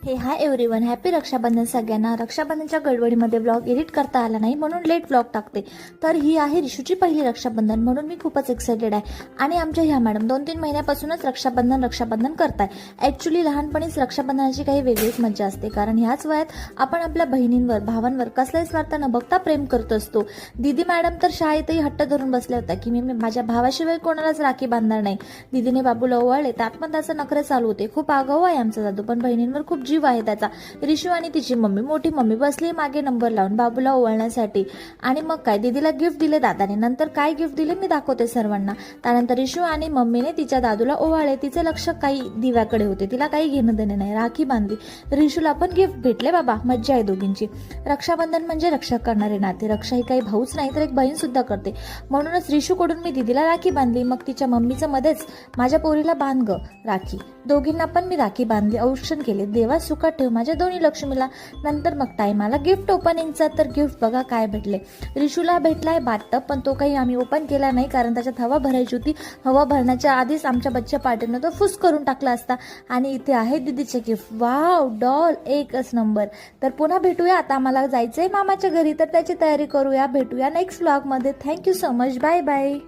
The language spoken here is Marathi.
हे हाय एव्हरीवन, हॅपी रक्षाबंधन सगळ्यांना. रक्षाबंधनच्या गडबडीमध्ये व्लॉग एडिट करता आला नाही म्हणून लेट व्लॉग टाकते. तर ही आहे रिशूची पहिली रक्षाबंधन म्हणून मी खूपच एक्साइटेड आहे. आणि आमच्या ह्या मॅडम 2-3 महिन्यापासूनच रक्षाबंधन करताय. ॲक्च्युली लहानपणीच रक्षाबंधनाची काही वेगळीच मजा असते, कारण ह्याच वयात आपण आपल्या बहिणींवर भावांवर कसलाही स्वार्थ न बघता प्रेम करत असतो. दीदी मॅडम तर शाळेतही हट्ट धरून बसल्या होत्या की मी माझ्या भावाशिवाय कोणालाच राखी बांधणार नाही. दीदीने बाबूला ओवाळले, त्यात पण त्याचं नखरे चालू होते. खूप आगाऊ आहे आमचा दादू, पण बहिणींवर खूप जीव आहे त्याचा. रिशू आणि तिची मम्मी, मोठी मम्मी बसली मागे नंबर लावून बाबूला ओवाळण्यासाठी. आणि मग काय, दीदीला गिफ्ट दिले दादाने. नंतर काय गिफ्ट दिले मी दाखवते सर्वांना. त्यानंतर रिशू आणि मम्मीने तिच्या दादूला ओवाळले. तिचे लक्ष काही दिव्याकडे होते, तिला काही घेणं देणे नाही. राखी बांधली, रिशूला पण गिफ्ट भेटले. बाबा मज्जा आहे दोघींची. रक्षाबंधन म्हणजे रक्षा करणारे नाते. रक्षा ही काही भाऊच नाही तर एक बहीण सुद्धा करते. म्हणूनच रिशूकडून मी दीदीला राखी बांधली. मग तिच्या मम्मीचं मध्येच माझ्या पोरीला बांध ग राखी. दोघींना पण मी राखी बांधली, औक्षण केले. देवा सुखात ठेव माझ्या दोन्ही लक्ष्मीला. नंतर मग टाइम आला गिफ्ट ओपनिंगचा. तर गिफ्ट बघा काय भेटले. रिशूला भेटलाय बाथटब, पण तो काही आम्ही ओपन केला नाही कारण त्याच्यात हवा भरायची होती. हवा भरण्याच्या आधीच आमच्या बच्च्या पार्टीनं तो फुस करून टाकला असता. आणि इथे आहे दीदीचे गिफ्ट. वाव, डॉल एकच नंबर. तर पुन्हा भेटूया. आता आम्हाला जायचंय मामाच्या घरी, तर त्याची तयारी करूया. भेटूया नेक्स्ट व्लॉगमध्ये. Thank you so much. Bye bye.